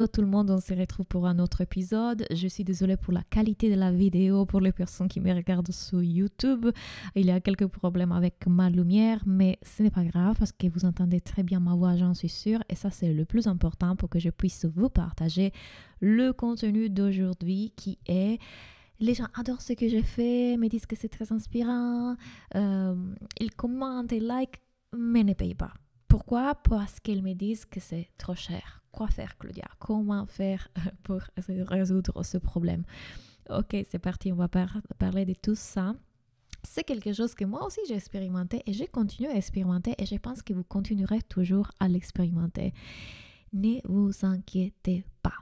Hello tout le monde, on se retrouve pour un autre épisode. Je suis désolée pour la qualité de la vidéo pour les personnes qui me regardent sur YouTube. Il y a quelques problèmes avec ma lumière, mais ce n'est pas grave parce que vous entendez très bien ma voix, j'en suis sûre. Et ça, c'est le plus important pour que je puisse vous partager le contenu d'aujourd'hui qui est... Les gens adorent ce que j'ai fait, me disent que c'est très inspirant, ils commentent et like, mais ne payent pas. Pourquoi? Parce qu'ils me disent que c'est trop cher. Quoi faire, Claudia? Comment faire pour résoudre ce problème? Ok, c'est parti, on va parler de tout ça. C'est quelque chose que moi aussi j'ai expérimenté et j'ai continué à expérimenter et je pense que vous continuerez toujours à l'expérimenter. Ne vous inquiétez pas.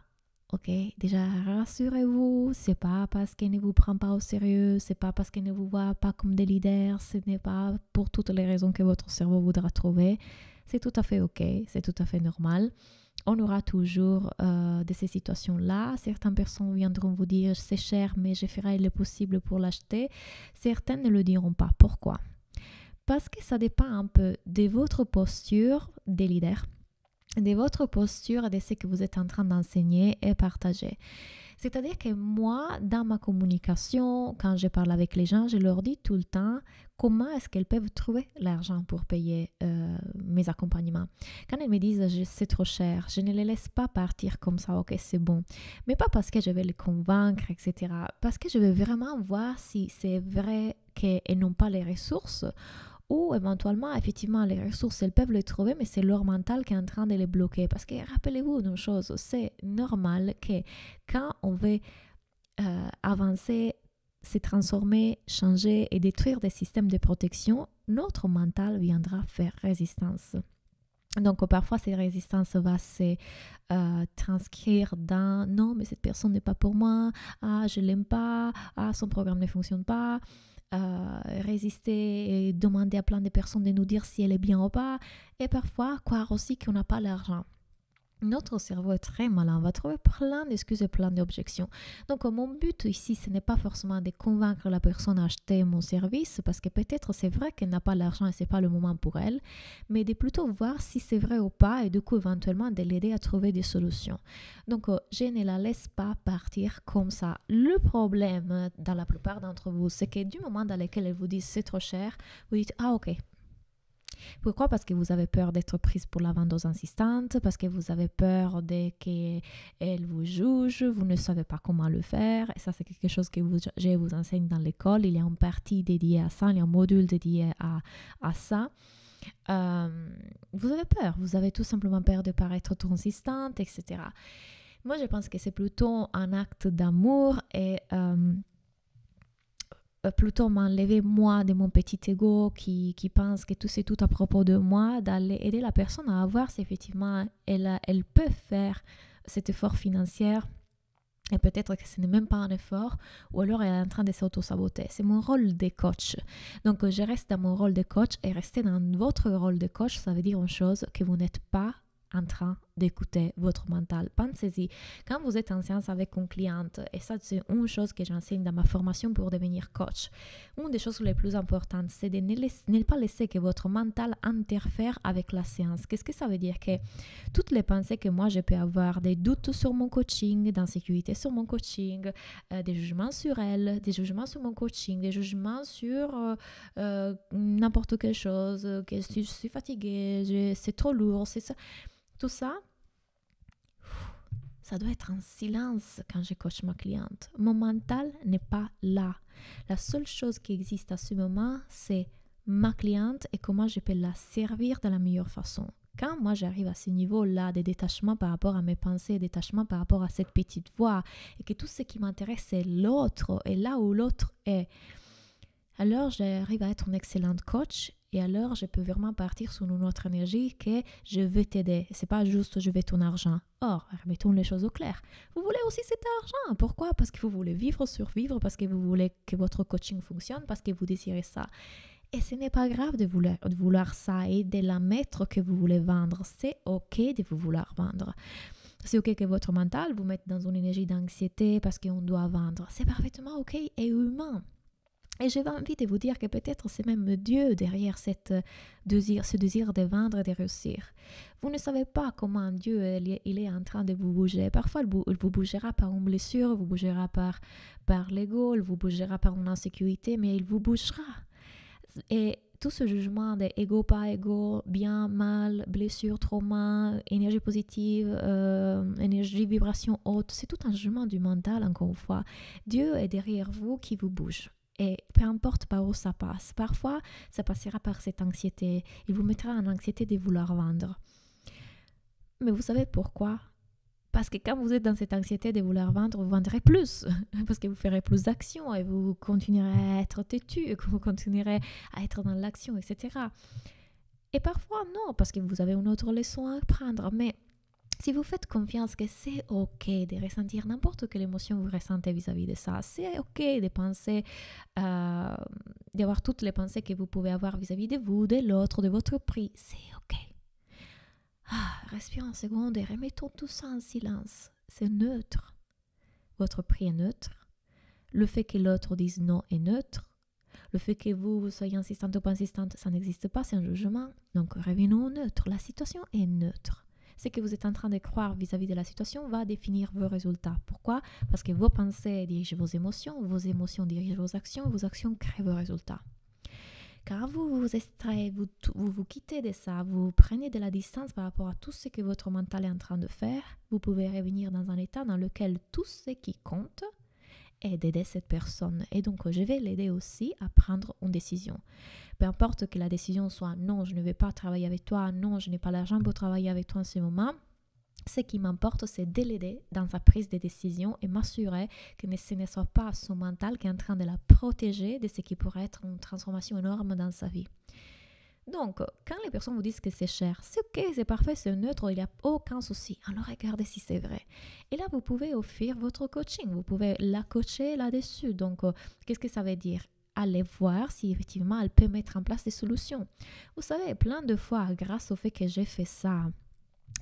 Ok, déjà rassurez-vous, c'est pas parce qu'elle ne vous prend pas au sérieux, c'est pas parce qu'elle ne vous voit pas comme des leaders, ce n'est pas pour toutes les raisons que votre cerveau voudra trouver. C'est tout à fait ok, c'est tout à fait normal. On aura toujours de ces situations-là. Certaines personnes viendront vous dire c'est cher, mais je ferai le possible pour l'acheter. Certaines ne le diront pas. Pourquoi? Parce que ça dépend un peu de votre posture des leaders, de votre posture et de ce que vous êtes en train d'enseigner et partager. C'est-à-dire que moi, dans ma communication, quand je parle avec les gens, je leur dis tout le temps comment est-ce qu'elles peuvent trouver l'argent pour payer mes accompagnements. Quand elles me disent c'est trop cher, je ne les laisse pas partir comme ça, ok, c'est bon. Mais pas parce que je vais les convaincre, etc. Parce que je veux vraiment voir si c'est vrai qu'elles n'ont pas les ressources ou éventuellement, effectivement, les ressources, elles peuvent les trouver, mais c'est leur mental qui est en train de les bloquer. Parce que rappelez-vous une chose, c'est normal que quand on veut avancer, se transformer, changer et détruire des systèmes de protection, notre mental viendra faire résistance. Donc parfois, cette résistance va se transcrire dans non, mais cette personne n'est pas pour moi, ah, je l'aime pas, ah, son programme ne fonctionne pas. Résister et demander à plein de personnes de nous dire si elle est bien ou pas, et parfois croire aussi qu'on n'a pas l'argent. Notre cerveau est très malin, on va trouver plein d'excuses et plein d'objections. Donc mon but ici, ce n'est pas forcément de convaincre la personne à acheter mon service, parce que peut-être c'est vrai qu'elle n'a pas l'argent et ce n'est pas le moment pour elle, mais de plutôt voir si c'est vrai ou pas et du coup éventuellement de l'aider à trouver des solutions. Donc je ne la laisse pas partir comme ça. Le problème dans la plupart d'entre vous, c'est que du moment dans lequel elle vous dit c'est trop cher, vous dites ah ok. Pourquoi? Parce que vous avez peur d'être prise pour la vendeuse insistante, parce que vous avez peur qu'elle vous juge, vous ne savez pas comment le faire. Et ça, c'est quelque chose que je vous enseigne dans l'école. Il y a une partie dédiée à ça, il y a un module dédié à ça. Vous avez peur, vous avez tout simplement peur de paraître trop insistante, etc. Moi, je pense que c'est plutôt un acte d'amour et plutôt m'enlever moi de mon petit ego qui pense que tout c'est tout à propos de moi, d'aller aider la personne à voir si effectivement elle peut faire cet effort financier et peut-être que ce n'est même pas un effort ou alors elle est en train de s'auto-saboter. C'est mon rôle de coach. Donc je reste dans mon rôle de coach et rester dans votre rôle de coach, ça veut dire une chose, que vous n'êtes pas en train d'écouter votre mental. Pensez-y, quand vous êtes en séance avec une cliente, et ça c'est une chose que j'enseigne dans ma formation pour devenir coach, une des choses les plus importantes, c'est de ne pas laisser que votre mental interfère avec la séance. Qu'est-ce que ça veut dire? Que toutes les pensées que moi je peux avoir, des doutes sur mon coaching, d'insécurité sur mon coaching, des jugements sur elle, des jugements sur mon coaching, des jugements sur n'importe quelle chose, que je suis fatiguée, c'est trop lourd, c'est ça. Tout ça, ça doit être en silence quand je coach ma cliente. Mon mental n'est pas là. La seule chose qui existe à ce moment, c'est ma cliente et comment je peux la servir de la meilleure façon. Quand moi j'arrive à ce niveau-là de détachement par rapport à mes pensées, détachement par rapport à cette petite voix, et que tout ce qui m'intéresse c'est l'autre et là où l'autre est, alors j'arrive à être une excellente coach. Et alors, je peux vraiment partir sur une autre énergie que je veux t'aider. C'est pas juste je veux ton argent. Or, remettons les choses au clair. Vous voulez aussi cet argent. Pourquoi? Parce que vous voulez vivre, survivre, parce que vous voulez que votre coaching fonctionne, parce que vous désirez ça. Et ce n'est pas grave de vouloir ça et de la mettre que vous voulez vendre. C'est ok de vous vouloir vendre. C'est ok que votre mental vous mette dans une énergie d'anxiété parce qu'on doit vendre. C'est parfaitement ok et humain. Et j'avais envie de vous dire que peut-être c'est même Dieu derrière ce désir de vendre et de réussir. Vous ne savez pas comment Dieu il est en train de vous bouger. Parfois, il vous bougera par une blessure, il vous bougera par l'ego, il vous bougera par une insécurité, mais il vous bougera. Et tout ce jugement de ego, pas ego, bien, mal, blessure, trauma, énergie positive, énergie, vibration haute, c'est tout un jugement du mental, encore une fois. Dieu est derrière vous qui vous bouge. Et peu importe par où ça passe, parfois ça passera par cette anxiété. Il vous mettra en anxiété de vouloir vendre. Mais vous savez pourquoi? Parce que quand vous êtes dans cette anxiété de vouloir vendre, vous vendrez plus. Parce que vous ferez plus d'actions et vous continuerez à être têtu, et que vous continuerez à être dans l'action, etc. Et parfois non, parce que vous avez une autre leçon à apprendre. Mais si vous faites confiance que c'est OK de ressentir n'importe quelle émotion vous ressentez vis-à-vis de ça, c'est OK de penser, d'avoir toutes les pensées que vous pouvez avoir vis-à-vis de vous, de l'autre, de votre prix, c'est OK. Respirons une seconde et remettons tout ça en silence. C'est neutre. Votre prix est neutre. Le fait que l'autre dise non est neutre. Le fait que vous soyez insistante ou pas insistante, ça n'existe pas, c'est un jugement. Donc revenons au neutre. La situation est neutre. Ce que vous êtes en train de croire vis-à-vis de la situation va définir vos résultats. Pourquoi? Parce que vos pensées dirigent vos émotions dirigent vos actions créent vos résultats. Quand vous vous extrayez, vous quittez de ça, vous prenez de la distance par rapport à tout ce que votre mental est en train de faire, vous pouvez revenir dans un état dans lequel tout ce qui compte est d'aider cette personne. Et donc, je vais l'aider aussi à prendre une décision. Peu importe que la décision soit non, je ne vais pas travailler avec toi, non, je n'ai pas l'argent pour travailler avec toi en ce moment. Ce qui m'importe, c'est de l'aider dans sa prise de décision et m'assurer que ce ne soit pas son mental qui est en train de la protéger de ce qui pourrait être une transformation énorme dans sa vie. Donc, quand les personnes vous disent que c'est cher, c'est OK, c'est parfait, c'est neutre, il n'y a aucun souci. Alors, regardez si c'est vrai. Et là, vous pouvez offrir votre coaching, vous pouvez la coacher là-dessus. Donc, qu'est-ce que ça veut dire? Allez voir si effectivement elle peut mettre en place des solutions. Vous savez, plein de fois, grâce au fait que j'ai fait ça,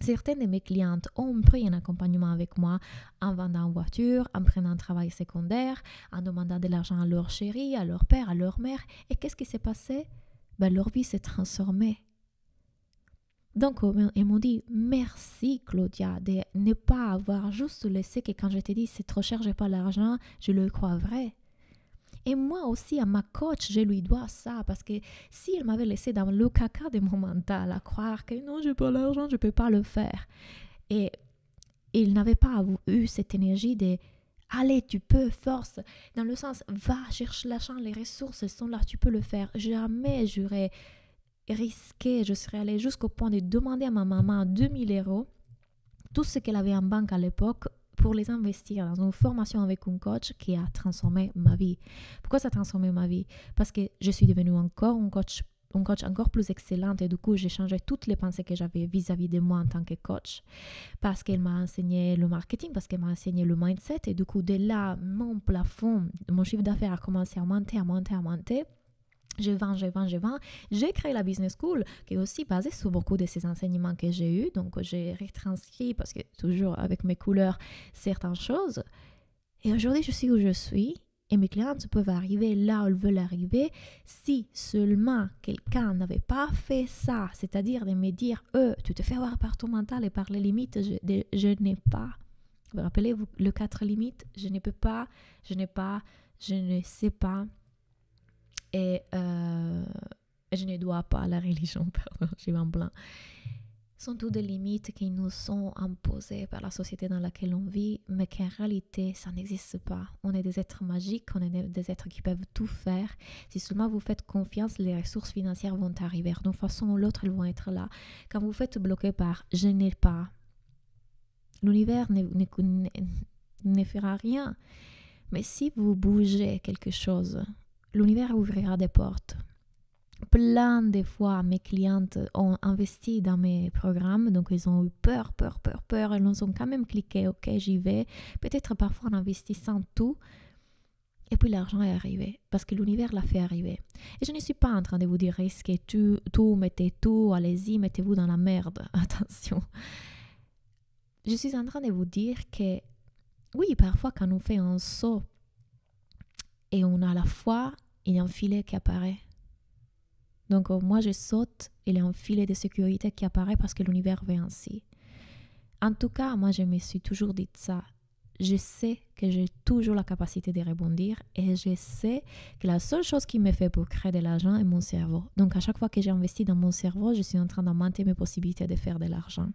certaines de mes clientes ont pris un accompagnement avec moi en vendant une voiture, en prenant un travail secondaire, en demandant de l'argent à leur chéri, à leur père, à leur mère. Et qu'est-ce qui s'est passé? Leur vie s'est transformée. Donc, ils m'ont dit, merci Claudia de ne pas avoir juste laissé que quand je t'ai dit c'est trop cher, j'ai pas l'argent, je le crois vrai. Et moi aussi, à ma coach, je lui dois ça parce que si elle m'avait laissé dans le caca de mon mental à croire que non, j'ai pas l'argent, je peux pas le faire. Et il n'avait pas eu cette énergie de allez, tu peux, force, dans le sens va, cherche l'argent, les ressources, elles sont là, tu peux le faire. Jamais j'aurais risqué, je serais allée jusqu'au point de demander à ma maman 2000 €, tout ce qu'elle avait en banque à l'époque, pour les investir dans une formation avec un coach qui a transformé ma vie. Pourquoi ça a transformé ma vie? Parce que je suis devenue encore un coach encore plus excellente et du coup, j'ai changé toutes les pensées que j'avais vis-à-vis de moi en tant que coach parce qu'elle m'a enseigné le marketing, parce qu'elle m'a enseigné le mindset et du coup, de là, mon plafond, mon chiffre d'affaires a commencé à monter. Je vends. J'ai créé la Business School qui est aussi basée sur beaucoup de ces enseignements que j'ai eus. Donc, j'ai retranscrit, parce que toujours avec mes couleurs, certaines choses. Et aujourd'hui, je suis où je suis. Et mes clientes peuvent arriver là où elles veulent arriver si seulement quelqu'un n'avait pas fait ça. C'est-à-dire de me dire, tu te fais avoir par ton mental et par les limites, je n'ai pas. Vous rappelez-vous le 4 limites? Je ne peux pas, je n'ai pas, je ne sais pas. Et je ne dois pas à la religion, pardon, j'ai un blanc. Sont toutes des limites qui nous sont imposées par la société dans laquelle on vit, mais qu'en réalité, ça n'existe pas. On est des êtres magiques, on est des êtres qui peuvent tout faire. Si seulement vous faites confiance, les ressources financières vont arriver. D'une façon ou l'autre, elles vont être là. Quand vous faites bloquer par « je n'ai pas », l'univers ne fera rien. Mais si vous bougez quelque chose, l'univers ouvrira des portes. Plein de fois, mes clientes ont investi dans mes programmes, donc ils ont eu peur. Elles ont quand même cliqué, ok, j'y vais. Peut-être parfois en investissant tout. Et puis l'argent est arrivé, parce que l'univers l'a fait arriver. Et je ne suis pas en train de vous dire risquez tout, mettez tout, allez-y, mettez-vous dans la merde. Attention. Je suis en train de vous dire que, oui, parfois quand on fait un saut, et on a la foi, il y a un filet qui apparaît. Donc moi je saute, il y a un filet de sécurité qui apparaît parce que l'univers veut ainsi. En tout cas, moi je me suis toujours dit ça. Je sais que j'ai toujours la capacité de rebondir et je sais que la seule chose qui me fait pour créer de l'argent est mon cerveau. Donc à chaque fois que j'ai investi dans mon cerveau, je suis en train d'augmenter mes possibilités de faire de l'argent.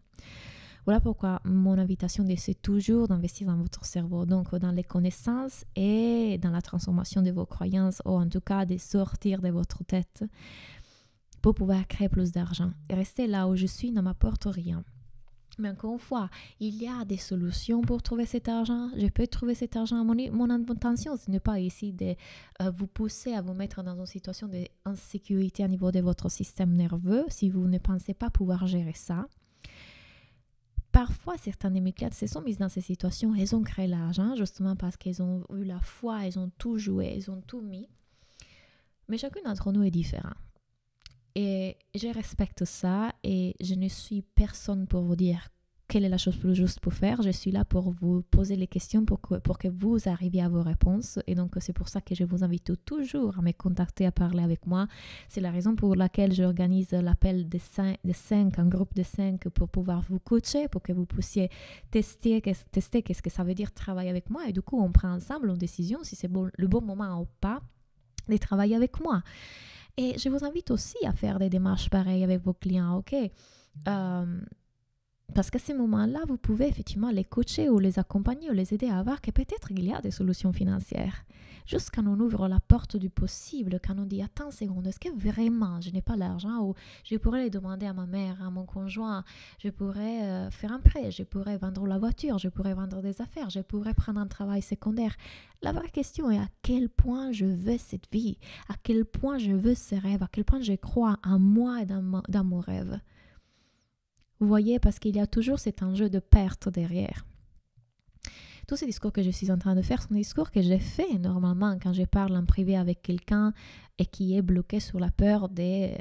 Voilà pourquoi mon invitation c'est toujours d'investir dans votre cerveau, donc dans les connaissances et dans la transformation de vos croyances, ou en tout cas de sortir de votre tête pour pouvoir créer plus d'argent. Et rester là où je suis ne m'apporte rien. Mais encore une fois, il y a des solutions pour trouver cet argent. Je peux trouver cet argent. Mon intention, ce n'est pas ici de vous pousser à vous mettre dans une situation d'insécurité au niveau de votre système nerveux si vous ne pensez pas pouvoir gérer ça. Parfois, certains de mes clients se sont mis dans ces situations. Elles ont créé l'argent justement parce qu'elles ont eu la foi, elles ont tout joué, elles ont tout mis. Mais chacune d'entre nous est différent. Et je respecte ça et je ne suis personne pour vous dire quelle est la chose plus juste pour faire. Je suis là pour vous poser les questions pour que vous arriviez à vos réponses. Et donc, c'est pour ça que je vous invite toujours à me contacter, à parler avec moi. C'est la raison pour laquelle j'organise l'appel de 5, un groupe de 5 pour pouvoir vous coacher, pour que vous puissiez tester qu'est-ce que ça veut dire travailler avec moi. Et du coup, on prend ensemble une décision si c'est le bon moment ou pas de travailler avec moi. Et je vous invite aussi à faire des démarches pareilles avec vos clients, ok? Parce qu'à ces moments-là, vous pouvez effectivement les coacher ou les accompagner ou les aider à voir que peut-être il y a des solutions financières. Juste quand on ouvre la porte du possible, quand on dit « Attends une seconde, est-ce que vraiment je n'ai pas l'argent » ou « Je pourrais les demander à ma mère, à mon conjoint, je pourrais faire un prêt, je pourrais vendre la voiture, je pourrais vendre des affaires, je pourrais prendre un travail secondaire. » La vraie question est à quel point je veux cette vie, à quel point je veux ce rêve, à quel point je crois en moi et dans mon rêve. Vous voyez, parce qu'il y a toujours cet enjeu de perte derrière. Tous ces discours que je suis en train de faire sont des discours que j'ai fait normalement quand je parle en privé avec quelqu'un et qui est bloqué sur la peur de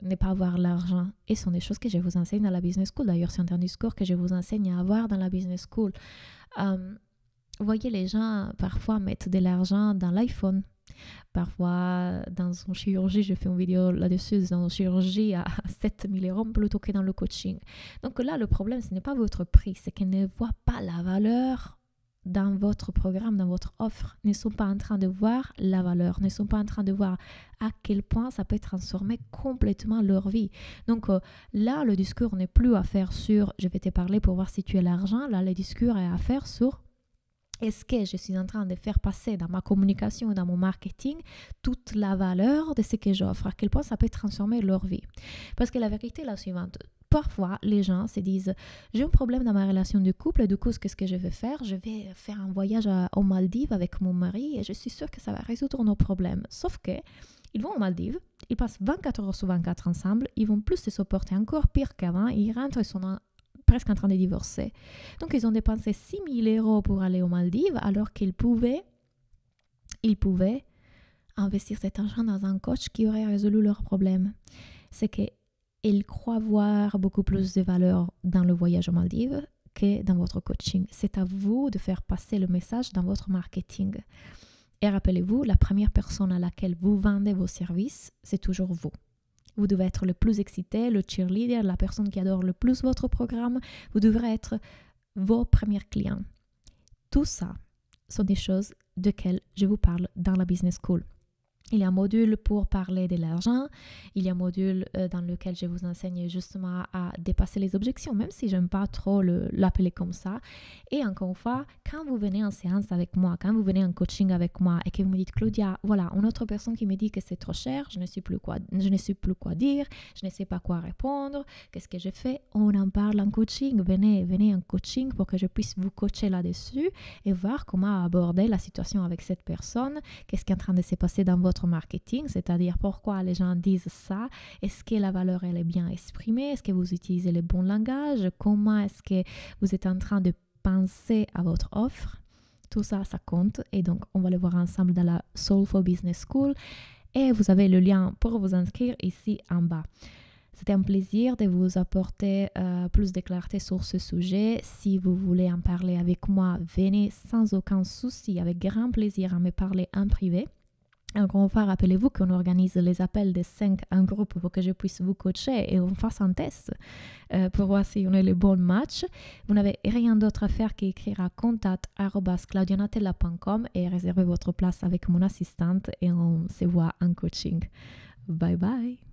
ne pas avoir l'argent. Et ce sont des choses que je vous enseigne dans la business school. D'ailleurs, c'est un discours que je vous enseigne à avoir dans la business school. Vous voyez, les gens parfois mettent de l'argent dans l'iPhone. Parfois, dans une chirurgie, je fais une vidéo là-dessus, dans une chirurgie à 7 000 € plutôt que dans le coaching. Donc là, le problème, ce n'est pas votre prix, c'est qu'ils ne voient pas la valeur dans votre programme, dans votre offre. Ils ne sont pas en train de voir la valeur, ne sont pas en train de voir à quel point ça peut transformer complètement leur vie. Donc là, le discours n'est plus à faire sur « je vais te parler pour voir si tu as l'argent ». Là, le discours est à faire sur est-ce que je suis en train de faire passer dans ma communication et dans mon marketing toute la valeur de ce que j'offre, à quel point ça peut transformer leur vie. Parce que la vérité est la suivante. Parfois, les gens se disent « j'ai un problème dans ma relation de couple et du coup, qu'est-ce que je vais faire? Je vais faire un voyage aux Maldives avec mon mari et je suis sûre que ça va résoudre nos problèmes. » Sauf que ils vont aux Maldives, ils passent 24 heures sur 24 ensemble, ils vont plus se supporter encore pire qu'avant, ils rentrent et sont presque en train de divorcer. Donc, ils ont dépensé 6 000 € pour aller aux Maldives alors qu'ils pouvaient investir cet argent dans un coach qui aurait résolu leurs problèmes. C'est qu'ils croient voir beaucoup plus de valeur dans le voyage aux Maldives que dans votre coaching. C'est à vous de faire passer le message dans votre marketing. Et rappelez-vous, la première personne à laquelle vous vendez vos services, c'est toujours vous. Vous devez être le plus excité, le cheerleader, la personne qui adore le plus votre programme. Vous devrez être vos premiers clients. Tout ça sont des choses desquelles je vous parle dans la Business School. Il y a un module pour parler de l'argent. Il y a un module dans lequel je vous enseigne justement à dépasser les objections, même si je n'aime pas trop l'appeler comme ça. Et encore une fois, quand vous venez en séance avec moi, quand vous venez en coaching avec moi et que vous me dites « Claudia, voilà, une autre personne qui me dit que c'est trop cher, je ne sais plus quoi dire, je ne sais pas quoi répondre, qu'est-ce que je fais ?» On en parle en coaching. Venez en coaching pour que je puisse vous coacher là-dessus et voir comment aborder la situation avec cette personne, qu'est-ce qui est en train de se passer dans votre marketing, c'est-à-dire pourquoi les gens disent ça, est-ce que la valeur elle est bien exprimée, est-ce que vous utilisez le bon langage, comment est-ce que vous êtes en train de penser à votre offre. Tout ça, ça compte et donc on va le voir ensemble dans la Soulful Business School et vous avez le lien pour vous inscrire ici en bas. C'était un plaisir de vous apporter plus de clarté sur ce sujet. Si vous voulez en parler avec moi, venez sans aucun souci, avec grand plaisir à me parler en privé. Encore une fois, rappelez-vous qu'on organise les appels des 5 en groupe pour que je puisse vous coacher et on fasse un test pour voir si on est le bon match. Vous n'avez rien d'autre à faire qu'écrire à contact@claudianatella.com et réserver votre place avec mon assistante et on se voit en coaching. Bye bye!